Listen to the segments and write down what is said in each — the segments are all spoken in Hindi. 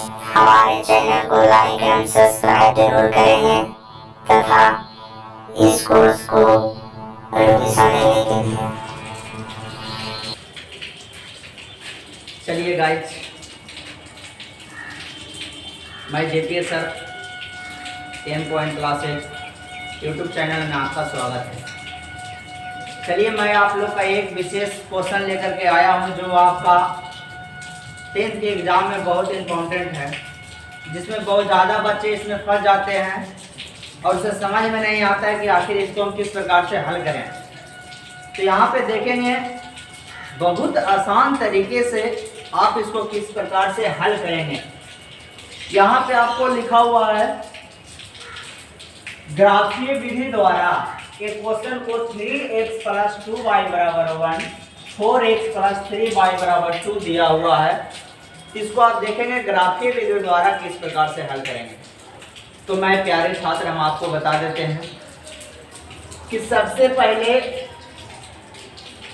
हमारे चैनल को लाइक एंड सब्सक्राइब जरूर करेंगे तथा इस कोर्स को रिवीजन लेने के लिए। चलिए गाइस, मैं JPS sir 10 point classes YouTube channel में आपका स्वागत है। चलिए, मैं आप लोग का एक विशेष क्वेश्चन लेकर के आया हूं जो आपका 10th के एग्ज़ाम में बहुत इम्पोर्टेंट है, जिसमें बहुत ज़्यादा बच्चे इसमें फंस जाते हैं और उसे समझ में नहीं आता है कि आखिर इसको हम किस प्रकार से हल करें। तो यहाँ पे देखेंगे बहुत आसान तरीके से आप इसको किस प्रकार से हल करेंगे। यहाँ पे आपको लिखा हुआ है, ग्राफीय विधि द्वारा एक क्वेश्चन को 3x + 2y = 1, 4x + 3y = 2 दिया हुआ है। इसको आप देखेंगे ग्राफीय विधि द्वारा किस प्रकार से हल करेंगे। तो मैं प्यारे छात्र, हम आपको बता देते हैं कि सबसे पहले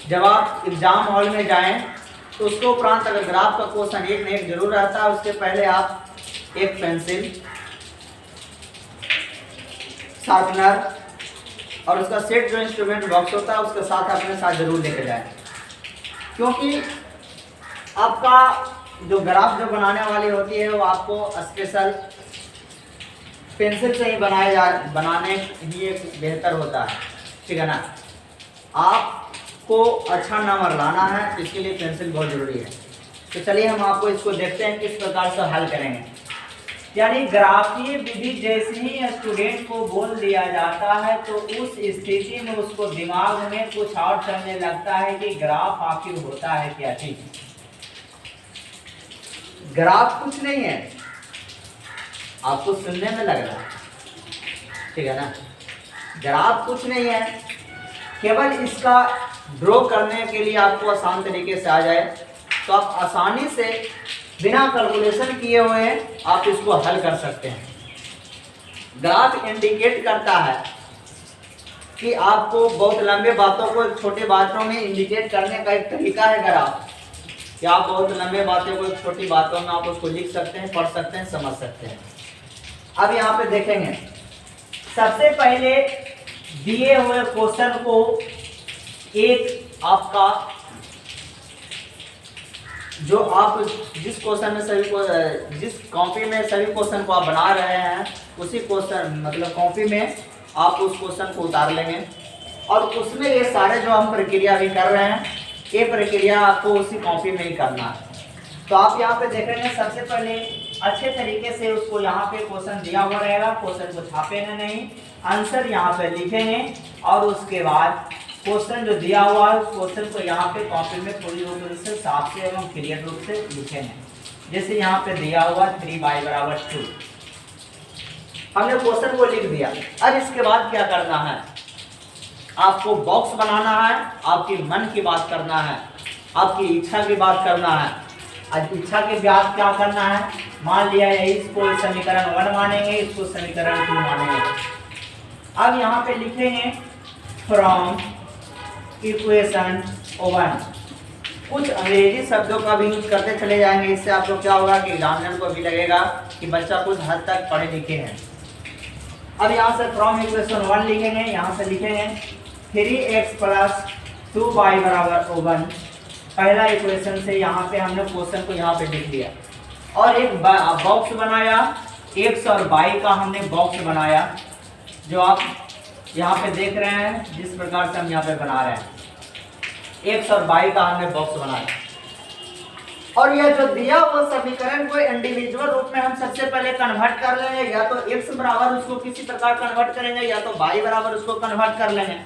जब आप एग्जाम हॉल में जाएं तो उसके उपरांत अगर ग्राफ का क्वेश्चन एक न एक जरूर रहता है, उसके पहले आप एक पेंसिल, शार्पनर और उसका सेट जो इंस्ट्रूमेंट बॉक्स होता है उसके साथ अपने साथ जरूर लेके जाएं, क्योंकि आपका जो ग्राफ जो बनाने वाली होती है वो आपको स्पेशल पेंसिल से ही बनाने ही बेहतर होता है, ठीक है ना। आपको अच्छा नंबर लाना है तो इसके लिए पेंसिल बहुत ज़रूरी है। तो चलिए हम आपको इसको देखते हैं किस प्रकार से हल करेंगे। यानी ग्राफीय विधि जैसे ही स्टूडेंट को बोल दिया जाता है तो उस स्थिति में उसको दिमाग में कुछ और चलने लगता है कि ग्राफ आखिर होता है क्या चीज। ग्राफ कुछ नहीं है, आपको सुनने में लग रहा है, ठीक है ना। ग्राफ कुछ नहीं है, केवल इसका ड्रॉ करने के लिए आपको आसान तरीके से आ जाए तो आप आसानी से बिना कैलकुलेशन किए हुए आप इसको हल कर सकते हैं। ग्राफ इंडिकेट करता है कि आपको बहुत लंबे बातों को छोटे बातों में इंडिकेट करने का एक तरीका है ग्राफ, कि आप बहुत लंबे बातों को छोटी बातों में आप उसको लिख सकते हैं, पढ़ सकते हैं, समझ सकते हैं। अब यहाँ पे देखेंगे, सबसे पहले दिए हुए क्वेश्चन को एक आपका जो आप जिस क्वेश्चन में सभी को जिस कॉपी में सभी क्वेश्चन को आप बना रहे हैं उसी क्वेश्चन मतलब कॉपी में आप उस क्वेश्चन को उतार लेंगे और उसमें ये सारे जो हम प्रक्रिया भी कर रहे हैं ये प्रक्रिया आपको उसी कॉपी में ही करना है। तो आप यहाँ पे देखेंगे, सबसे पहले अच्छे तरीके से उसको यहाँ पे क्वेश्चन दिया हुआ रहेगा, क्वेश्चन को छापेंगे नहीं, आंसर यहाँ पे लिखेंगे और उसके बाद क्वेश्चन जो दिया हुआ है उस क्वेश्चन को यहाँ पे कॉपी में पूरी रूप से साफ से एवं क्लियर रूप से लिखेंगे। जैसे यहाँ पे दिया हुआ 3y = 2, हमने क्वेश्चन को लिख दिया। अब इसके बाद क्या करना है, आपको बॉक्स बनाना है, आपकी मन की बात करना है, आपकी इच्छा की बात करना है। आज इच्छा के बाद क्या करना है, मान लिया है इसको समीकरण 1 मानेंगे, इसको समीकरण 2 मानेंगे। अब यहाँ पे लिखेंगे फ्रॉम इक्वेशन 1। कुछ अंग्रेजी शब्दों का भी यूज करते चले जाएंगे, इससे आपको क्या होगा कि एग्जामिनर को भी लगेगा कि बच्चा कुछ हद तक पढ़े लिखे हैं। अब यहाँ से फ्रॉम इक्वेशन 1 लिखेंगे, यहाँ से लिखेंगे 3x + 2y = 1। पहला इक्वेशन से यहाँ पे हमने क्वेश्चन को यहाँ पे लिख दिया और एक बॉक्स बनाया, x और y का हमने बॉक्स बनाया, जो आप यहाँ पे देख रहे हैं जिस प्रकार से हम यहाँ पे बना रहे हैं, x और y का हमने बॉक्स बनाया। और यह जो दिया हुआ समीकरण को इंडिविजुअल रूप में हम सबसे पहले कन्वर्ट कर लेंगे, या तो x बराबर उसको किसी प्रकार कन्वर्ट करेंगे या तो y बराबर उसको कन्वर्ट कर लेंगे।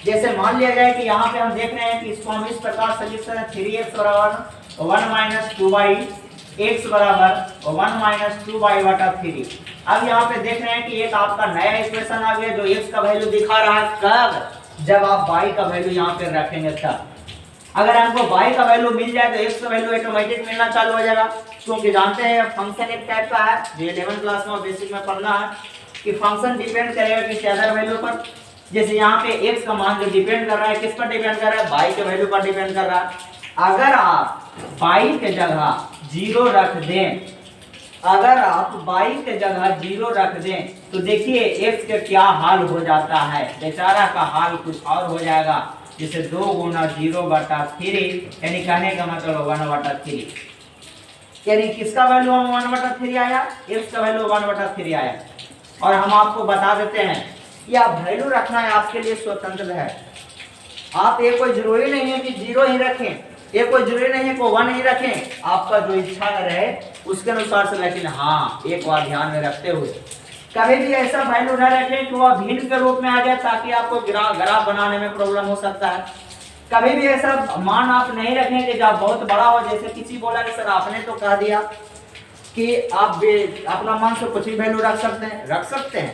जैसे मान लिया जाए कि यहाँ पे हम देख रहे हैं कि इसको हम इस प्रकार से लिख सकते हैं 3x = 1 - 2y, x = 1 - 2y/3। अब यहाँ पे देख रहे हैं कि एक आपका नया इक्वेशन आ गया जो x का वैल्यू दिखा रहा है, कब, जब आप y का वैल्यू यहाँ पे रखेंगे तब। अगर हमको y का वैल्यू मिल जाए तो x का वैल्यू ऑटोमेटिक मिलना चालू हो जाएगा, क्योंकि जानते हैं फंक्शन एक टाइप का है जो 11th क्लास में बेसिक में पढ़ना है कि फंक्शन डिपेंड करेगा किसी अदर वैल्यू पर। जैसे यहाँ पे x का मान जो डिपेंड कर रहा है किस पर डिपेंड कर रहा है, y के वैल्यू पर डिपेंड कर रहा है। अगर आप y के जगह 0 रख दें अगर आप y के जगह 0 रख दें तो देखिए x का क्या हाल हो जाता है, बेचारा का हाल कुछ और हो जाएगा, जैसे 2 गुना 0/3 यानी कहने का मतलब 1/3, यानी किसका वैल्यू 1/3 आया, x का वैल्यू 1/3 आया। और हम आपको बता देते हैं कि आप वैल्यू रखना है आपके लिए स्वतंत्र है, आप ये कोई जरूरी नहीं है कि 0 ही रखें, ये कोई जरूरी नहीं है कि 1 ही रखें, आपका जो इच्छा रहे उसके अनुसार से। लेकिन हाँ, एक बात ध्यान में रखते हुए कभी भी ऐसा वैल्यू न रखें कि वह भिन्न के रूप में आ जाए, ताकि आपको ग्राफ बनाने में प्रॉब्लम हो सकता है। कभी भी ऐसा मान आप नहीं रखें कि जब बहुत बड़ा हो, जैसे किसी बोला कि सर आपने तो कह दिया कि आप अपना मन से कुछ भी वैल्यू रख सकते हैं,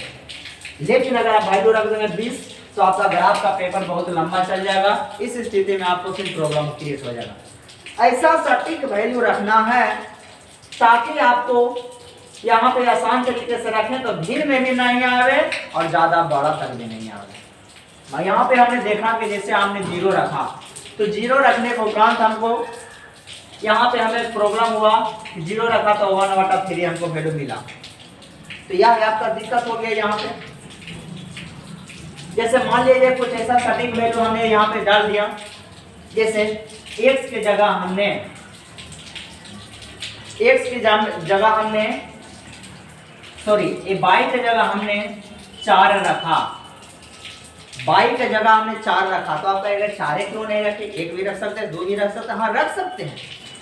लेकिन अगर आप वैल्यू रख देंगे 20 तो आपका ग्राफ का पेपर बहुत लंबा चल जाएगा, इस स्थिति में आपको फिर प्रॉब्लम क्रिएट हो जाएगा। ऐसा सटीक वैल्यू रखना है ताकि आपको यहाँ पे आसान तरीके से रखें तो भिन्न में भी नहीं आवे और ज्यादा बड़ा तक भी नहीं आवे। यहाँ पे हमने देखा कि जैसे हमने 0 रखा तो 0 रखने के उपरांत हमको यहाँ पे हमें प्रॉब्लम हुआ कि 0 रखा तो 1/3 हमको वैल्यू मिला, तो यह आपका दिक्कत हो गया। यहाँ पे जैसे मान लीजिए कुछ ऐसा सटीक वैल्यू हमने यहाँ पे डाल दिया, जैसे x के जगह हमने सॉरी y के जगह हमने 4 रखा, y के जगह हमने 4 रखा, तो आपका अगर 4 क्यों नहीं रखे, 1 भी रख सकते हैं, 2 भी रख सकते हैं, हाँ रख सकते हैं।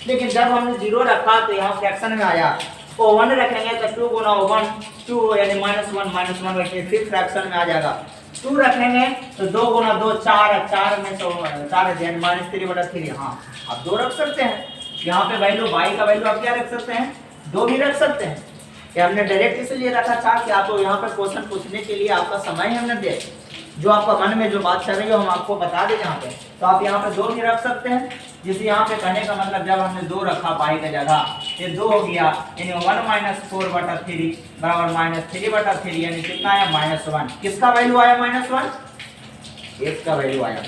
लेकिन जब हमने 0 रखा तो यहाँ फ्रैक्शन में आया, तो 1 रखेंगे तो 2 गुना 1 2 यानी -1 वैसे फिर फ्रैक्शन में आ जाएगा। 2 रखेंगे तो 2 गुना 2 4 में 4 यानी -3/3, हाँ आप 2 रख सकते हैं। यहाँ पे वैल्यू y का वैल्यू आप क्या रख सकते हैं, 2 भी रख सकते हैं। ये हमने डायरेक्ट इसलिए रखा था कि आपको यहाँ पर क्वेश्चन पूछने के लिए आपका समय हमने दे, जो आपका मन में जो बात चल रही है हम आपको बता दें यहाँ पे, तो आप यहाँ पे 2 भी रख सकते हैं। जिसे यहाँ पे कहने का मतलब जब हमने 2 रखा y का जगह, ये 2 हो गया यानी 1 - 4/3 बराबर -3/3 यानी कितना आया -1। किसका वैल्यू आया -1, x का वैल्यू आया।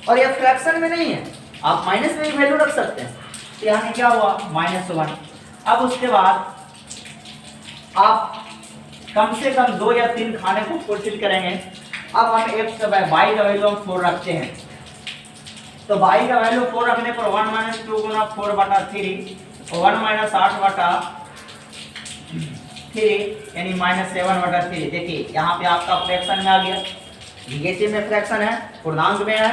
और ये फ्रैक्शन में नहीं है, आप माइनस में भी वैल्यू रख सकते हैं, तो यहाँ क्या हुआ -1। अब उसके बाद आप कम से कम 2 या 3 खाने को कोशिश करेंगे। अब हम x का y का वैल्यू हम 4 रखते हैं, तो y का वैल्यू 4 रखने पर 1 - 2 गुना 4/3 1 - 8/3 यानी -7/3। देखिए यहाँ पे आपका फ्रैक्शन में आ गया, निगेटिव में फ्रैक्शन है, पूर्णांक में है,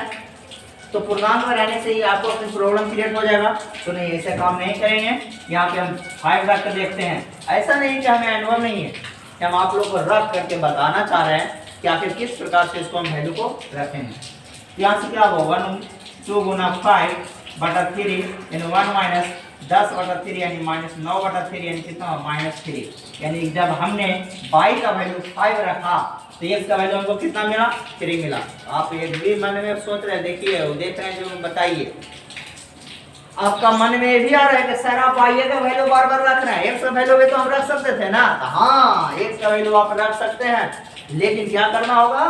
तो पूर्णांक में रहने से ही आपको अपनी प्रॉब्लम क्रिएट हो जाएगा। तो नहीं, ऐसे काम नहीं करेंगे। यहाँ पे हम 5 रख कर देखते हैं, ऐसा नहीं कि हमें अनुभव नहीं है, कि हम आप लोग को रख करके बताना चाह रहे हैं कि आखिर किस प्रकार से इसको हम वैल्यू को रखेंगे। यहाँ से क्या होगा 2 गुना 5/3 यानी 1 - 10/3 यानी -9/3 यानी कितना -3। यानी जब हमने y का वैल्यू 5 रखा तो x का वैल्यू हमको कितना मिला, 3 मिला। आप एक भी मन में सोच रहे, देखिए देख रहे हैं, जो बताइए आपका मन में ये भी आ रहा है कि सर आप y का वैल्यू बार बार रख रहे हैं, x का वैल्यू भी तो हम रख सकते थे ना। हाँ, x का वैल्यू आप रख सकते हैं, लेकिन क्या करना होगा,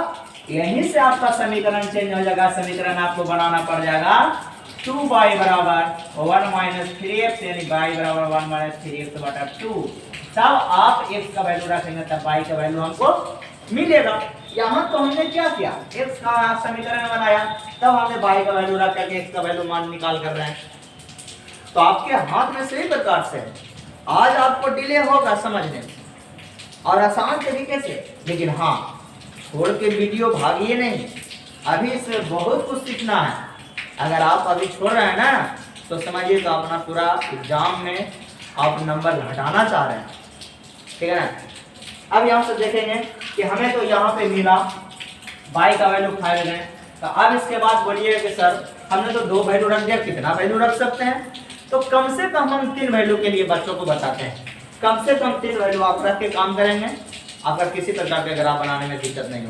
यहीं से आपका समीकरण चेंज हो जाएगा। समीकरण आपको बनाना पड़ जाएगा 2y बराबर 1 - 3x यानी y बराबर 1 - 3x/2। तब आप x का वैल्यू रखेंगे तब y का वैल्यू हमको मिलेगा। यहाँ तो हमने क्या किया, x का समीकरण बनाया, तब हमने y का वैल्यू रख करके x का वैल्यू मान निकाल कर रहे हैं। तो आपके हाथ में सही प्रकार से आज आपको डिले होगा समझने और आसान तरीके से, लेकिन हाँ छोड़ के वीडियो भागिए नहीं, अभी इसमें बहुत कुछ सीखना है। अगर आप अभी छोड़ रहे हैं ना तो समझिए तो अपना पूरा एग्जाम में आप नंबर घटाना चाह रहे हैं, ठीक है ना। अब यहाँ से देखेंगे कि हमें तो यहाँ पे मिला y का वैल्यू 5 है, तो अब इसके बाद बोलिए कि सर हमने तो 2 वैल्यू रख दिया, कितना वैल्यू रख सकते हैं, तो कम से कम हम 3 वैल्यू के लिए बच्चों को बताते हैं। कम से कम 3 वैल्यू आप रख के काम करेंगे, अगर किसी प्रकार के ग्राफ बनाने में दिक्कत नहीं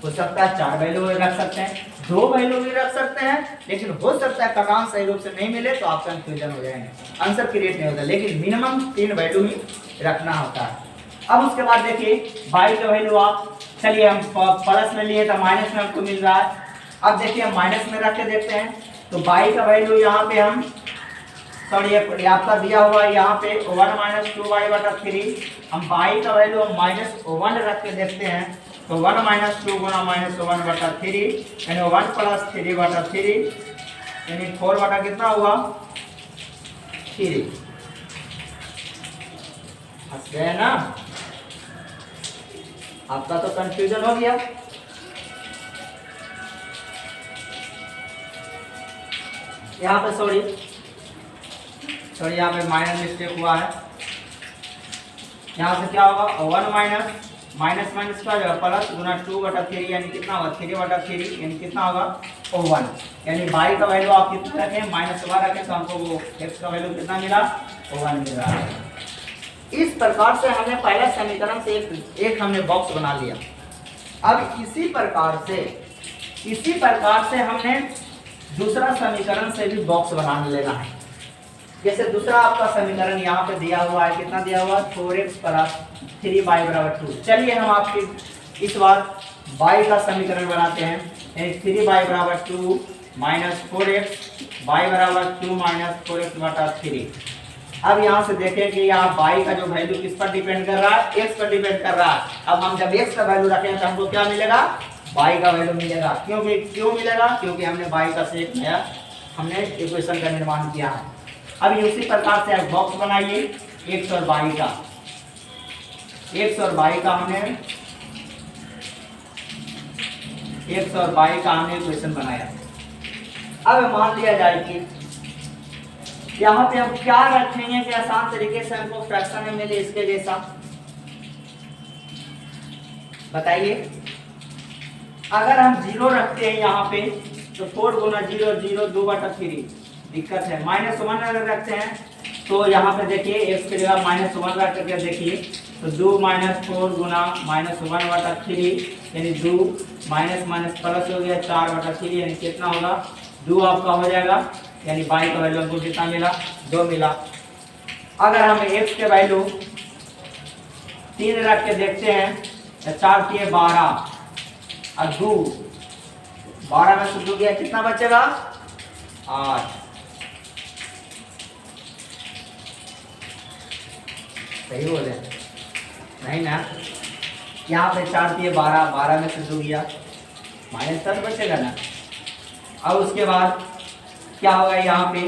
हो सकता है 4 वैल्यू रख सकते हैं, 2 वैल्यू भी रख सकते हैं, लेकिन हो सकता है कटान सही रूप से नहीं मिले तो आप कंफ्यूजन हो जाएंगे, आंसर क्रिएट नहीं होता, लेकिन मिनिमम 3 वैल्यू ही रखना होता है। अब उसके बाद देखिए y का वैल्यू आप, चलिए हम प्लस में लिए तो माइनस में हमको मिल रहा है। अब देखिए हम माइनस में रख के देखते हैं, तो y का वैल्यू यहाँ पे हम सॉरी ये आपका दिया हुआ है यहाँ पे 1 माइनस 2y/3। हम y का वैल्यू हम -1 रख के देखते हैं, तो 1 माइनस 2 गुना -1/3 यानी 1 प्लस 3/3 यानी 4 बटा कितना हुआ 3। हंस गए ना? आपका तो कंफ्यूजन हो गया। यहाँ पे सॉरी यहाँ पे माइनस मिस्टेक हुआ है। यहाँ से क्या होगा 1 माइनस माइनस क्या हो जाएगा प्लस गुना 2/3 यानी कितना होगा 3/3 यानी कितना होगा 1। यानी y का वैल्यू आप कितना रखें -1 रखें तो हमको वो x का वैल्यू कितना मिला 1 मिल रहा है। इस प्रकार से हमने पहला समीकरण से एक हमने बॉक्स बना लिया। अब इसी प्रकार से हमने दूसरा समीकरण से भी बॉक्स बना लेना है। जैसे दूसरा आपका समीकरण यहाँ पे दिया हुआ है, कितना दिया हुआ है 4x + 3y = 2। चलिए हम आपके इस बार y का समीकरण बनाते हैं। 3y = 2 -4x y = 2 -4x/3। अब यहाँ से देखें कि यहाँ y का जो वैल्यू किस पर डिपेंड कर रहा है, x पर डिपेंड कर रहा है। अब हम जब x का वैल्यू रखें तो हमको क्या मिलेगा y का वैल्यू मिलेगा। क्यों मिलेगा? क्योंकि हमने y का से एक नया हमने इक्वेशन का निर्माण किया है। अब उसी प्रकार से आप बॉक्स बनाइए x और y का। x और y का हमने इक्वेशन बनाया। अब मान लिया जाए कि यहाँ पे हम क्या रखेंगे कि आसान तरीके से हमको फ्रैक्शन में मिले इसके जैसा, बताइए। अगर हम 0 रखते हैं यहाँ पे तो 4 गुना 0 0 2/3 दिक्कत है। -1 अगर रखते हैं तो यहाँ पे देखिए x की जगह -1 रख करके देखिए तो 2 - 4 गुना -1/3 यानी 2 माइनस प्लस हो गया 4/3 यानी कितना होगा 2 आपका हो जाएगा। यानी y का वैल्यू हमको कितना मिला 2 मिला। अगर हम x के वैल्यू 3 रख के देखते हैं तो 4 × 12 और 2 12 में से 2 गया कितना बचेगा 8। सही बोले नहीं ना? यहाँ पे 4 × 12 12 में से 2 गया -10 बचेगा ना। अब उसके बाद क्या होगा यहाँ पे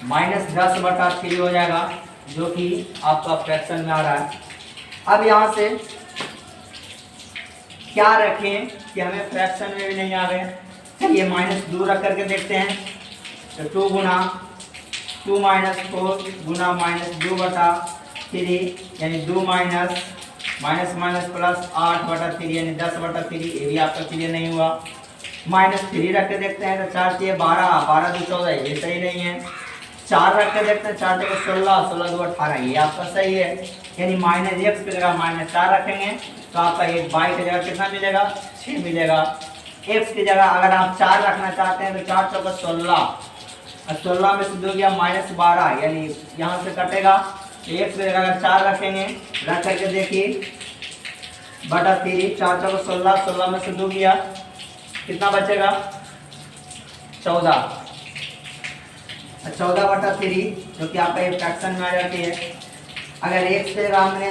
-10/3 हो जाएगा जो कि आपका फ्रैक्शन में आ रहा है। अब यहाँ से क्या रखें कि हमें फ्रैक्शन में भी नहीं आ रहे। चलिए -2 रख करके देखते हैं तो 2 गुना 2 - 4 गुना -2/3 यानी 2 माइनस प्लस 8/3 यानी 10/3। ये भी आपका क्लियर नहीं हुआ। -3 रख के देखते हैं तो 4 × 12 12 × 14 ये सही नहीं है। 4 रख के देखते हैं 4 × 16 16 × 18 ये आपका सही है। यानी -x की जगह -4 रखेंगे तो आपका एक y की जगह कितना मिलेगा 6 मिलेगा। x की जगह अगर आप 4 रखना चाहते हैं तो 4 × 16 और 16 में से 2 गया -12 यानी यहाँ से कटेगा। x की जगह अगर 4 रखेंगे रख करके देखिए /3 4 × 16 16 में से 2 गया कितना बचेगा 14 14/3 जो कि आपका एक फ्रैक्शन में आ जाती है। अगर x की जगह हमने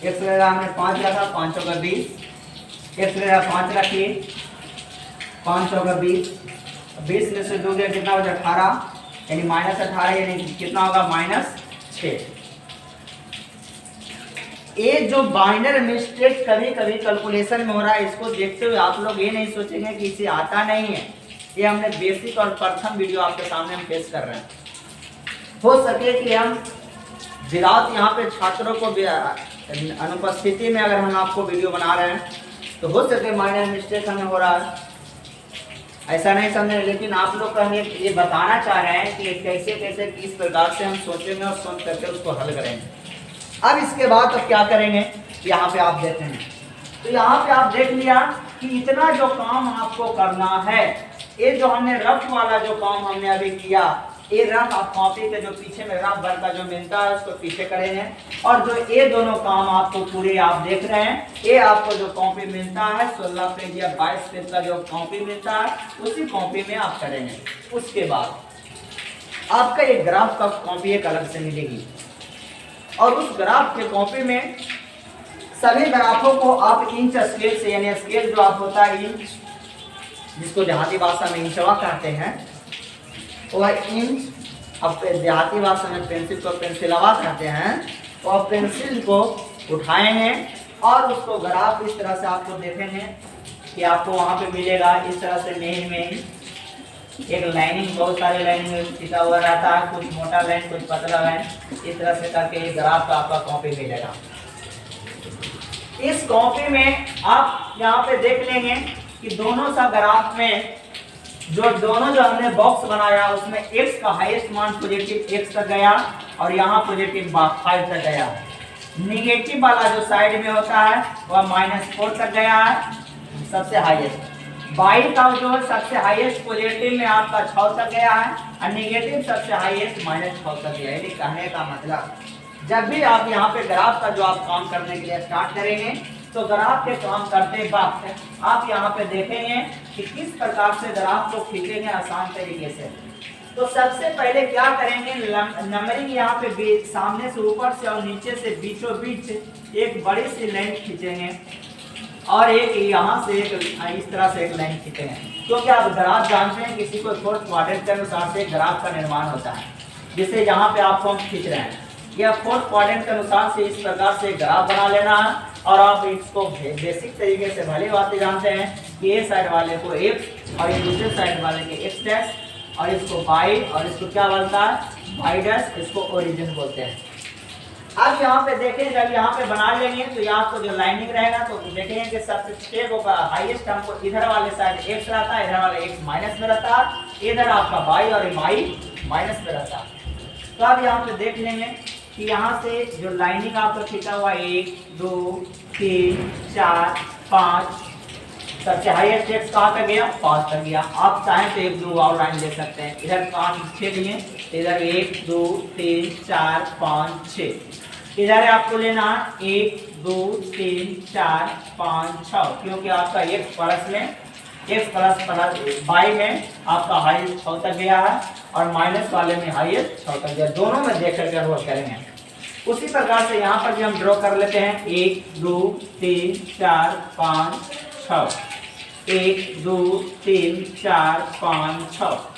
x की जगह हमने 5 रखा 5 × 20 x की जगह 5 रखिए 5 × 20 20 में से 2 गया कितना बचा 18 यानी -18 यानी कितना होगा -6। ये जो बाइनर मिस्टेक कभी कभी कैलकुलेशन में हो रहा है इसको देखते हुए आप लोग ये नहीं सोचेंगे कि इसे आता नहीं है। ये हमने बेसिक और प्रथम वीडियो आपके सामने हम पेश कर रहे हैं। हो सके कि हम विदाउट यहाँ पे छात्रों को अनुपस्थिति में अगर हम आपको वीडियो बना रहे हैं तो हो सके माइनर मिस्टेक हमें हो रहा है, ऐसा नहीं समझे। लेकिन आप लोग को हम ये बताना चाह रहे हैं कि कैसे कैसे किस प्रकार से हम सोचेंगे और सोच करके उसको हल करेंगे। अब इसके बाद अब क्या करेंगे यहाँ पे आप देखें तो यहाँ पे आप देख लिया कि इतना जो काम आपको करना है, ये जो हमने रफ वाला जो काम हमने अभी किया, ये रफ आप कॉपी के जो पीछे में रफ भर का जो मिलता है उसको पीछे करेंगे। और जो ये दोनों काम आपको पूरे आप देख रहे हैं, ये आपको जो कॉपी मिलता है 16 पेज या 22 पेज का जो कॉपी मिलता है उसी कॉपी में आप करेंगे। उसके बाद आपका एक ग्राफ का कॉपी एक अलग से मिलेगी और उस ग्राफ के कॉपी में सभी ग्राफों को आप इंच स्केल से, यानी स्केल जो आप होता है इंच, जिसको देहाती भाषा में इंचवा कहते हैं, वह इंच, अब देहाती भाषा में पेंसिल को पेंसिलवा कहते हैं, और पेंसिल को उठाएंगे और उसको ग्राफ इस तरह से आपको देखेंगे कि आपको वहाँ पे मिलेगा इस तरह से मेन में एक लाइनिंग, बहुत सारे लाइनिंग खींचा हुआ रहता है, कुछ मोटा लाइन कुछ पतला लाइन, इस तरह से करके एक ग्राफ का आपका कॉपी मिलेगा। इस कॉपी में आप यहाँ पे देख लेंगे कि दोनों सा ग्राफ में जो हमने बॉक्स बनाया उसमें x का हाईएस्ट मान पॉजिटिव x तक गया और यहाँ पॉजिटिव 5 तक गया। निगेटिव वाला जो साइड में होता है वह -4 तक गया है सबसे हाईएस्ट। बाई का जो है सबसे हाईएस्ट पॉजिटिव में आपका 6 तक गया है और निगेटिव सबसे हाईएस्ट -6 तक गया है। कहने का मतलब जब भी आप यहाँ पे ग्राफ का जो आप काम करने के लिए स्टार्ट करेंगे तो ग्राफ के काम करते वक्त आप यहाँ पे देखेंगे कि किस प्रकार से ग्राफ को खींचेंगे आसान तरीके से। तो सबसे पहले क्या करेंगे, नंबरिंग यहाँ पे सामने से ऊपर से और नीचे से बीचों बीच एक बड़ी सी लाइन खींचेंगे और एक यहाँ से एक इस तरह से एक लाइन खींचेंगे, क्योंकि आप ग्राफ जानते हैं किसी को फोर्थ क्वाड्रेंट के अनुसार से ग्राफ का निर्माण होता है, जिसे यहाँ पे आपको हम खींच रहे हैं। यह फोर्थ क्वाड्रेंट के अनुसार से इस प्रकार से ग्राफ बना लेना है और आप इसको बेसिक तरीके से भली बातें जानते हैं कि ये साइड वाले को x और ये दूसरे साइड वाले के x डैश और इसको y और इसको क्या बोलता है y डैश, इसको ओरिजिन बोलते हैं। अब यहाँ पे देखें, जब यहाँ पे बना लेंगे तो यहाँ को जो लाइनिंग रहेगा तो देखेंगे कि सबसे हाईएस्ट हमको इधर वाले साइड x रहता है, इधर वाले x माइनस में रहता है, इधर आपका y और y माइनस में रहता है। तो अब यहाँ पे देख लेंगे कि यहाँ से जो लाइनिंग आपका खींचा हुआ 1 2 3 4 5 सबसे हाईएस्ट x कहाँ तक गया 5 तक गया। आप चाहें तो 1 2 और लाइन ले सकते हैं, इधर 5 6 लिए, इधर 1 2 3 4 5 6, इधर आपको लेना 1 2 3 4 5 6, क्योंकि आपका x प्लस में y में आपका हाईएस्ट 6 तक गया है और माइनस वाले में हाईएस्ट 6 तक गया। दोनों में देख करके वर्क करेंगे। उसी प्रकार से यहाँ पर भी हम ड्रॉ कर लेते हैं 1 2 3 4 5 6, 1 2 3 4 5 6।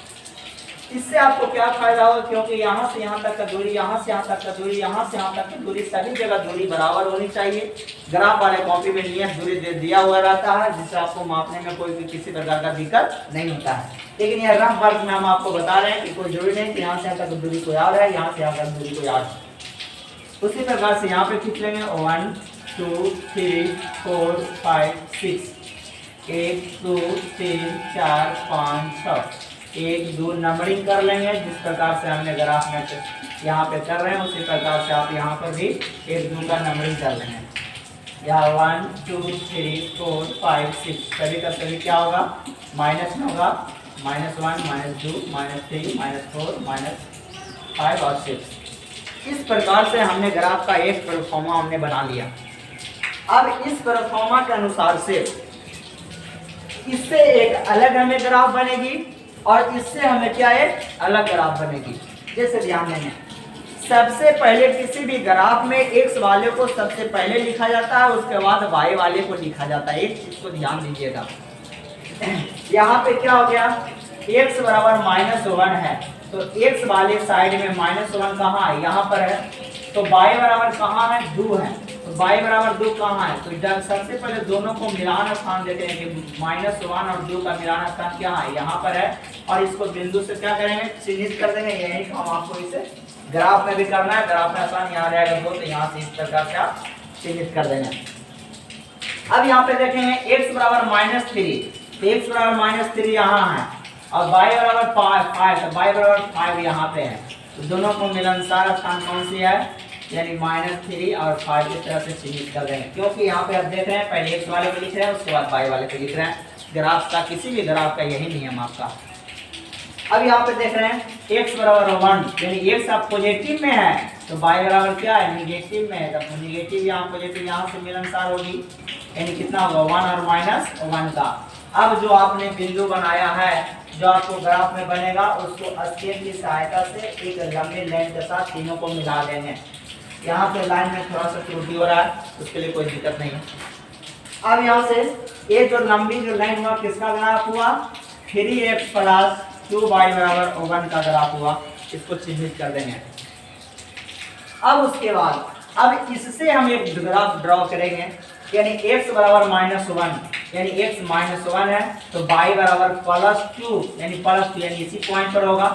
इससे आपको क्या फायदा होगा, क्योंकि यहाँ से यहाँ तक का दूरी, यहाँ से यहाँ तक का दूरी, यहाँ से यहाँ तक की दूरी, सभी जगह दूरी बराबर होनी चाहिए। ग्राफ वाले कॉपी में नियत दूरी दिया हुआ रहता है जिससे आपको मापने में कोई भी किसी प्रकार का दिक्कत नहीं होता है। लेकिन यह रफ वर्क में हम आपको बता रहे हैं कि कोई जरूरी नहीं कि यहाँ से यहाँ तक दूरी को याद है, यहाँ से यहाँ तक दूरी को याद है। उसी प्रकार से यहाँ पे खींच लेंगे 1 2 3 4 5 6, 1 2 3 4 5 6, 1 2 नंबरिंग कर लेंगे जिस प्रकार से हमने ग्राफ में यहाँ पे कर रहे हैं उसी प्रकार से आप यहाँ पर भी 1 2 का नंबरिंग कर लेंगे। यहाँ 1 2 3 4 5 6 सभी का सभी क्या होगा माइनस में होगा, -1 -2 -3 -4 -5 और 6। इस प्रकार से हमने ग्राफ का एक प्रोफॉर्मा हमने बना लिया। अब इस प्रोफॉर्मा के अनुसार से इससे एक अलग हमें ग्राफ बनेगी और इससे हमें क्या एक अलग ग्राफ बनेगी। जैसे ध्यान देंगे, सबसे पहले किसी भी ग्राफ में x वाले को सबसे पहले लिखा जाता है, उसके बाद y वाले को लिखा जाता है। एक चीज को ध्यान दीजिएगा, यहाँ पे क्या हो गया x बराबर -1 है तो x वाले साइड में -1 कहाँ है, यहाँ पर है। तो y बराबर कहाँ है 2 है, तो y बराबर 2 कहाँ है, तो जब सबसे पहले दोनों को मिलान स्थान देते हैं कि -1 और 2 का मिलान स्थान क्या है, यहाँ पर है। और इसको बिंदु से क्या करेंगे चिन्हित कर देंगे। यही काम आपको इसे ग्राफ में भी करना है। ग्राफ में आसान यहाँ रहेगा 2 तो यहाँ से इस प्रकार से आप चिन्हित कर देंगे। अब यहाँ पे देखेंगे x बराबर -3, तो x बराबर -3 यहाँ है और y बराबर 5, तो y बराबर 5 यहाँ पे है। तो दोनों को मिलनसार स्थान कौन सी है, यानी -3 और 5 इस तरह से चिन्हित कर देंगे। क्योंकि यहाँ पे आप देख रहे हैं पहले x वाले को लिख रहे हैं उसके बाद y वाले को लिख रहे हैं। ग्राफ का किसी भी ग्राफ का यही नियम आपका। अब यहाँ पे देख रहे हैं x बराबर 1, यानी x आप पॉजिटिव में है तो y बराबर क्या है निगेटिव में है। तो निगेटिव यहाँ पॉजिटिव यहाँ से मिलनसार होगी, यानी कितना होगा 1 और -1 का। अब जो आपने बिंदु बनाया है जो आपको ग्राफ में बनेगा उसको स्केल की सहायता से एक लंबी लाइन के साथ तीनों को मिला देंगे। यहाँ पे लाइन में थोड़ा सा त्रुटि हो रहा है, उसके लिए कोई दिक्कत नहीं है। अब यहाँ से ये जो लंबी जो लाइन हुआ किसका ग्राफ हुआ, 3x + 2y = 1 का ग्राफ हुआ। इसको चिन्हित कर देंगे। अब उसके बाद अब इससे हम एक ग्राफ ड्रॉ करेंगे, यानी x = -1, यानी x -1 है तो y = +2, यानी +2, यानी इसी पॉइंट पर होगा।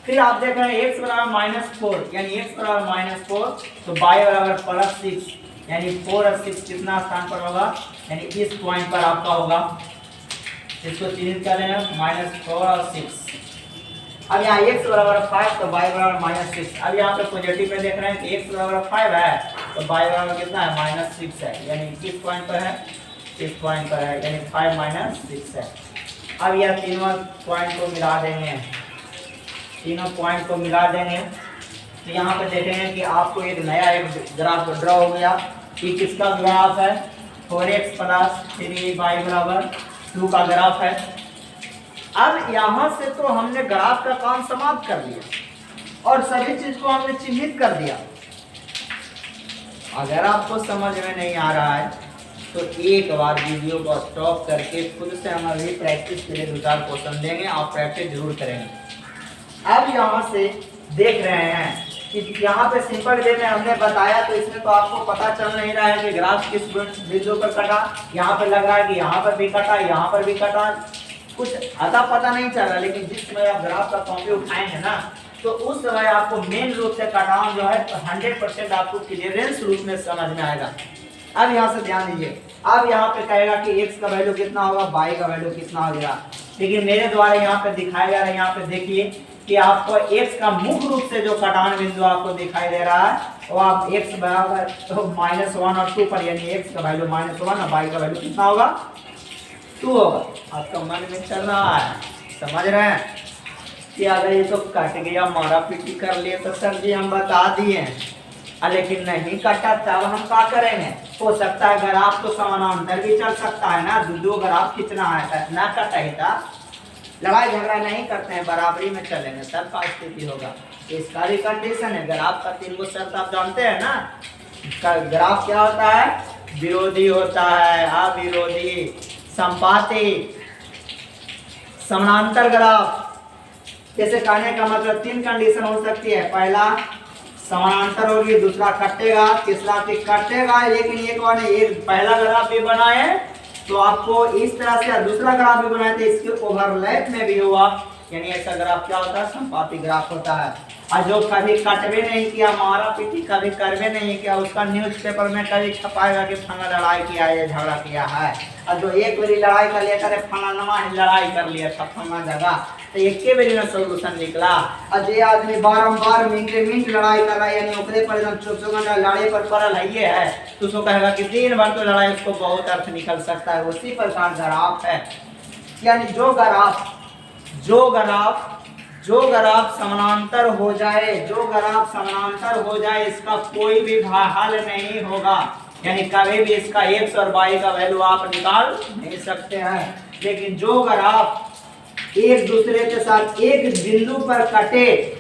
फिर आप देख रहे हैं x = -4, यानी x = -4 तो y = +6, यानी 4 और 6 कितना स्थान पर होगा, यानी इस पॉइंट पर आपका होगा। इसको चिन्हित कर लेना -4 और 6। अब यहाँ x = 5 तो y = -6। अब यहाँ पे पॉजिटिव में देख रहे हैं कि x = 5 है तो y = कितना है, -6 है, यानी किस पॉइंट पर है, इस पॉइंट पर है, यानी 5 - 6 है। अब यह तीनों पॉइंट को मिला देंगे, तीनों पॉइंट को मिला देंगे तो यहाँ पे देखेंगे कि आपको एक नया एक ग्राफ ड्रॉ हो गया। कि किसका ग्राफ है, 4x + 3y = 2 का ग्राफ है। अब यहाँ से तो हमने ग्राफ का काम समाप्त कर दिया और सभी चीज को हमने चिन्हित कर दिया। अगर आपको समझ में नहीं आ रहा है तो एक बार वीडियो को स्टॉप करके खुद से हम अभी प्रैक्टिस के लिए 2-4 क्वेश्चन देंगे, आप प्रैक्टिस जरूर करेंगे। अब यहाँ से देख रहे हैं कि यहाँ पे सिंपल वे में हमने बताया तो इसमें तो आपको पता चल नहीं रहा है कि ग्राफ किस बिंदु पर कटा। यहाँ पे लग रहा है कि यहाँ पर भी कटा, यहाँ पर भी कटा, कुछ अता पता नहीं चल रहा। लेकिन जिस समय आप ग्राफ का कॉपी उठाएंगे ना तो उस समय आपको मेन रूप से कटाव जो है 100% आपको क्लियरेंस रूप में समझ में आएगा। अब यहाँ से ध्यान दीजिए, अब यहाँ पे कहेगा कि x का वैल्यू कितना होगा, y का वैल्यू कितना होगा। लेकिन मेरे द्वारा यहाँ पे दिखाया जा रहा है, यहाँ पे देखिए कि आपको x का मुख्य रूप से जो कटान बिंदु आपको दिखाई दे रहा है वो आप x = तो -1 और 2 पर, यानी x का वैल्यू -1 और y का वैल्यू कितना होगा, 2 होगा। आपका मन में चल रहा है, समझ रहे हैं कि अगर ये तो कट गया, मारा पीटी कर लिए तो सर जी हम बता दिए, लेकिन नहीं कटा तब हम क्या करेंगे। हो सकता है ग्राफ तो समानांतर भी चल सकता है ना, दो ग्राफ खींचना है ना, कटा ही था, लड़ाई झगड़ा नहीं करते हैं, बराबरी में चलेंगे तब का स्थिति होगा। इसका भी कंडीशन है। ग्राफ का 3 गो शर्त आप जानते हैं ना। ग्राफ क्या होता है, विरोधी होता है, अविरोधी, संपाती, समानांतर ग्राफ। जैसे कहने का मतलब 3 कंडीशन हो सकती है, पहला समानांतर होगी, दूसरा कटेगा, तीसरा भी कटेगा। लेकिन एक बार एक पहला ग्राफ भी बनाए तो आपको इस तरह से, दूसरा ग्राफ भी बनाए तो इसके ओवरलैप में भी हुआ, यानी ऐसा ग्राफ क्या होता है, संपाती ग्राफ होता है। और जो कभी कटवे नहीं किया, मारा पीटी कभी करवे नहीं किया, उसका न्यूज़पेपर में कभी छपाएगा कि फला लड़ाई किया है, झगड़ा किया है। और जो एक बारी लड़ाई कर लिया करे, फलाना लड़ाई कर लिया था फला जगह, तो एक के बारी में सोल्यूशन निकला। और जो आदमी बारम्बार मिनट लड़ाई कर रहा है, यानी ओकरे पर एकदम 24 घंटा लड़ाई पर पड़ल है तो उसको कहेगा कि दिन भर तो लड़ाई, उसको बहुत अर्थ निकल सकता है। उसी प्रकार ग्राफ है, यानी जो ग्राफ समानांतर हो जाए, जो ग्राफ समानांतर हो जाए, इसका कोई भी हल नहीं होगा, यानी कभी भी इसका x और y का वैल्यू आप निकाल नहीं सकते हैं। लेकिन जो ग्राफ एक दूसरे के साथ एक बिंदु पर कटे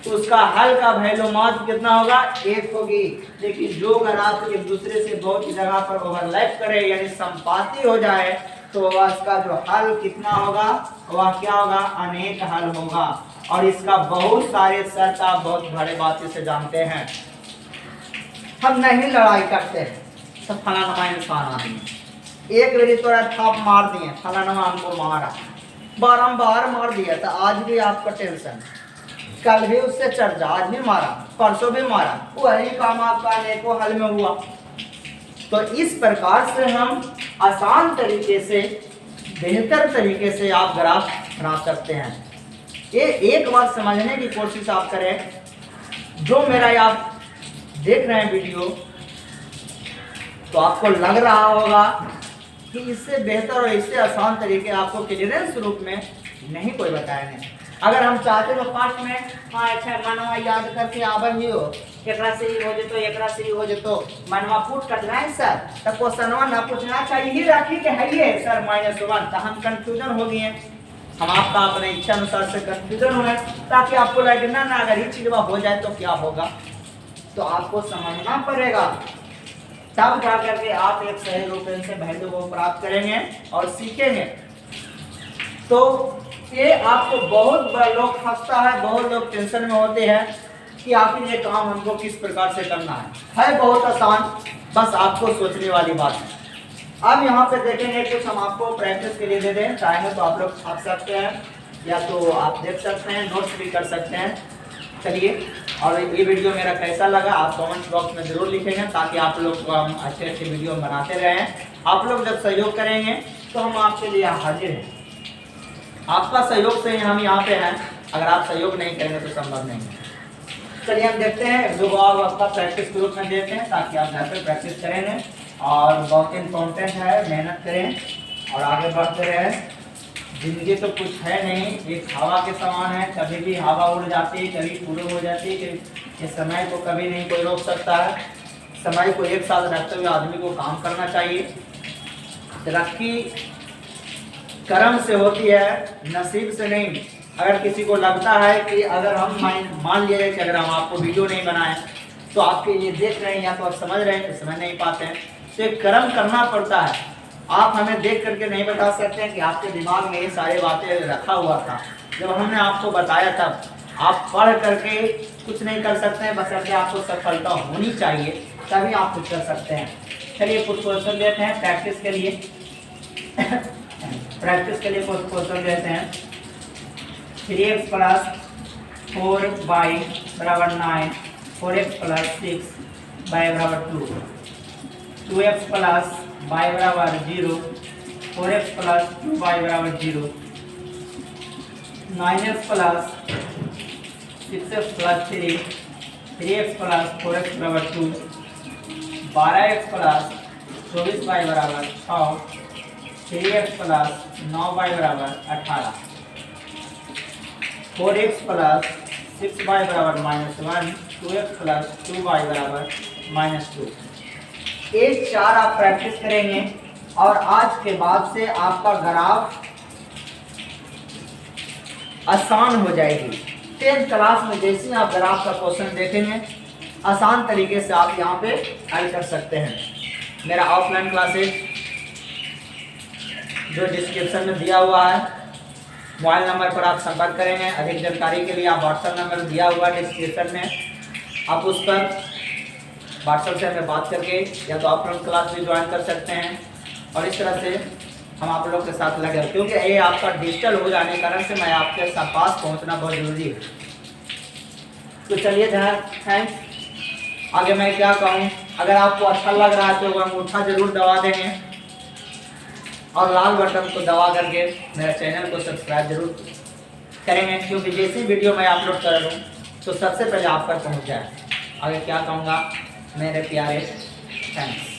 उसका हल का वैल्यू मात्र कितना होगा, 1 होगी। लेकिन जो ग्राफ एक दूसरे से बहुत जगह पर ओवरलैप करे, यानी संपाती हो जाए, तो इसका जो हल कितना होगा, वह क्या होगा, अनेक हल होगा। और इसका बहुत सारे शर्त आप बहुत बड़े बातें से जानते हैं। हम नहीं लड़ाई करते हैं तो फलाना इंसान आदमी एक बारी तोड़ा थाप मार दिए, फलाना हमको मारा, बारम्बार मार दिया, तो आज भी आपका टेंशन, कल भी उससे चर्चा, आज भी मारा, परसों भी मारा, वही काम आपका अनेकों हल में हुआ। तो इस प्रकार से हम आसान तरीके से, बेहतर तरीके से आप ग्राफ बना सकते हैं। ये एक बार समझने की कोशिश आप करें। जो मेरा आप देख रहे हैं वीडियो, तो आपको लग रहा होगा कि इससे बेहतर और इससे आसान तरीके आपको क्लियरेंस रूप में नहीं कोई बताएंगे। अगर हम चाहते तो पार्ट में हाँ अच्छा मनवा याद करके आबही हो, एकरा से ही हो जेतो, एकरा से ही हो जेतो, मनवा पुट कर रहे सर, तो क्वेश्चनवा ना पूछना चाहिए ही, राखी के है ये सर -1, तो हम कंफ्यूजन हो गए। हम आपका अपने इच्छा अनुसार से कंफ्यूजन हो, ताकि आपको लगे ना अगर ये चीज हो जाए तो क्या होगा। तो आपको समझना पड़ेगा, तब जा करके आप एक सही रूप से वैल्यू को प्राप्त करेंगे और सीखेंगे। तो ये आपको बहुत लोग फंसता है, बहुत लोग टेंशन में होते हैं कि आखिर ये काम हमको किस प्रकार से करना है बहुत आसान, बस आपको सोचने वाली बात है। अब यहाँ पे देखेंगे कुछ हम आपको प्रैक्टिस के लिए दे दें, चाहे तो आप लोग छाप सकते हैं या तो आप देख सकते हैं, नोट्स भी कर सकते हैं। चलिए, और ये वीडियो मेरा कैसा लगा आप कमेंट बॉक्स में जरूर लिखेंगे, ताकि आप लोग को हम अच्छे अच्छे वीडियो बनाते रहें। आप लोग जब सहयोग करेंगे तो हम आपके लिए हाजिर हैं। आपका सहयोग से हम यहाँ पे हैं, अगर आप सहयोग नहीं करेंगे तो संभव नहीं है। चलिए हम देखते हैं, जो आप आपका प्रैक्टिस ग्रुप में देते हैं, ताकि आप घर पे प्रैक्टिस करेंगे और बहुत इम्पोर्टेंट है, मेहनत करें और आगे बढ़ते रहें। जिंदगी तो कुछ है नहीं, एक हवा के समान है, कभी भी हवा उड़ जाती है, कभी पूरी हो जाती है। कि इस समय को कभी नहीं कोई रोक सकता है। समय को एक साथ रखते हुए आदमी को काम करना चाहिए। तरक्की कर्म से होती है, नसीब से नहीं। अगर किसी को लगता है कि अगर हम मान लिए कि अगर हम आपको वीडियो नहीं बनाए तो आपके ये देख रहे हैं या तो आप समझ रहे हैं, समझ नहीं पाते हैं, तो एक कर्म करना पड़ता है। आप हमें देख करके नहीं बता सकते हैं कि आपके दिमाग में ये सारी बातें रखा हुआ था। जब हमने आपको बताया तब आप पढ़ करके कुछ नहीं कर सकते हैं, बस अगर आपको सफलता होनी चाहिए तभी आप कुछ कर सकते हैं। चलिए कुछ क्वेश्चन देते हैं प्रैक्टिस के लिए। प्रैक्टिस के लिए कुछ क्वेश्चन देते हैं। 3x + 4y = 9, 4x + 6y = 2, 2x + y = 0, 4x + 2y = 0, 9x + 6x + 3, 3x + 4x = 2, 12x + 24y = 6, 3x + 9y = 18, 4x + 6y = -1, 2x + 2y = -2। एक 4 आप प्रैक्टिस करेंगे और आज के बाद से आपका ग्राफ आसान हो जाएगी। 10th क्लास में जैसे ही आप ग्राफ का क्वेश्चन देखेंगे, आसान तरीके से आप यहाँ पे हल कर सकते हैं। मेरा ऑफलाइन क्लासेज जो डिस्क्रिप्शन में दिया हुआ है, मोबाइल नंबर पर आप संपर्क करेंगे। अधिक जानकारी के लिए आप व्हाट्सएप नंबर दिया हुआ है डिस्क्रिप्शन में, आप उस पर व्हाट्सएप से हमें बात करके या तो आप लोग क्लास भी ज्वाइन कर सकते हैं। और इस तरह से हम आप लोग के साथ लगे, क्योंकि ये आपका डिजिटल हो जाने के कारण से मैं आपके पास पहुंचना बहुत जरूरी है। तो चलिए थैंक्स। आगे मैं क्या कहूँ, अगर आपको अच्छा लग रहा है तो अंगूठा जरूर दबा देंगे और लाल बटन को दबा करके मेरा चैनल को सब्सक्राइब जरूर करेंगे, क्योंकि जैसी वीडियो मैं अपलोड कर रहा हूँ तो सबसे पहले आप तक पहुँच जाए। आगे क्या कहूँगा मेरे प्यारे, थैंक्स।